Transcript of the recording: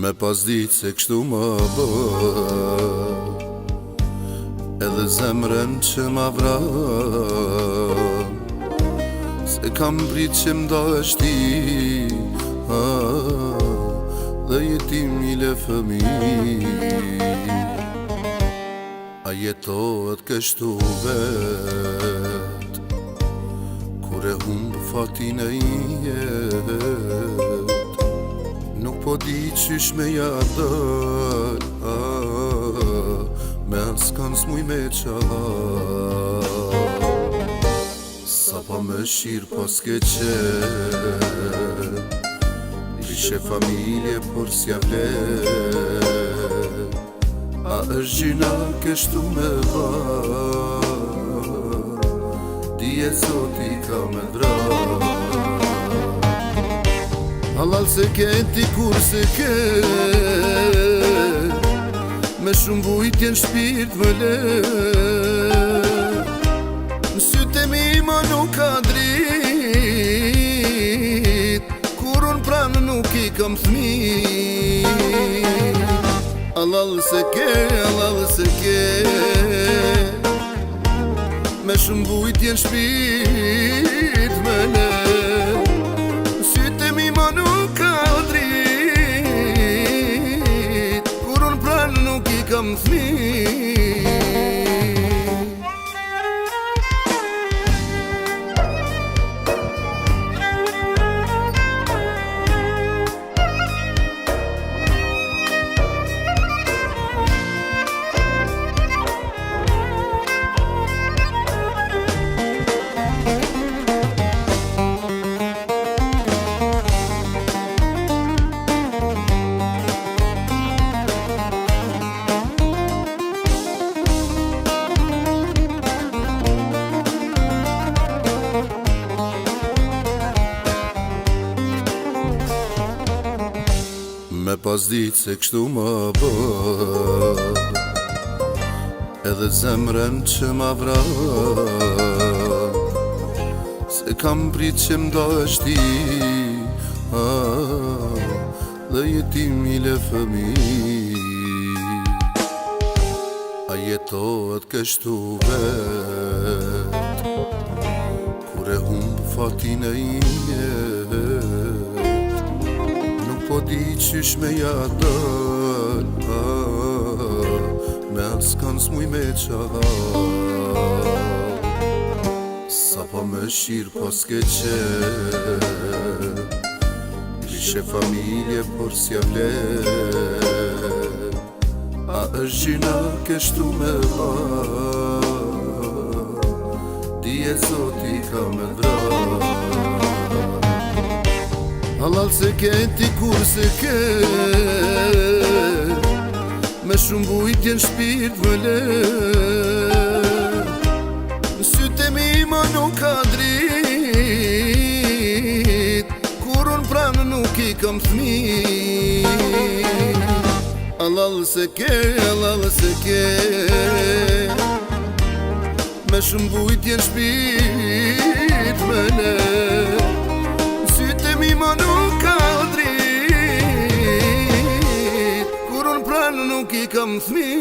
Me pas ditë se kështu më bë, edhe zemrën që ma vra, se kam prit që m'da është ti, dhe jetim i le fëmi. A jetohet kështu vet, kur e humbë fatin e jet, nuk po di qysh me jadër, me askan s'muj me qalar. Sa pa me shirë pas ke qenë, ishe familje por s'ja vler. A është gjina kështu me ba, dije zoti ka me dra. Halal se ke ti kur se ke, me shumë vujtjen shpirt më le. Në sytë e mi më nuk ka drit, kur unë pranë nuk i kam thmi. Halal se ke, me shumë vujtjen shpirt më le. Kam thmi. Me pas ditë se kështu më bë, edhe zemrën që ma vra, se kam prit që m'da është ti, dhe jetim i le fëmi. A jetohet kështu vet, kur e humbë fatin e jet, po di qysh me jadër, me askan s'muj me qalar. Sa pa me shirë pas ke qenë, ishe familje por s'ja vler. A është gjina kështu me ba, dije zoti ka me dra. Halal se ke ti kur se ke, me shumë vujtjen shpirt më le. Në sytë e mi më nuk ka drit, kur unë pranë nuk i kam thmi. Halal se ke, me shumë vujtjen shpirt më le. Mi më nuk ka drit, kur unë pranë nuk i kam thmi.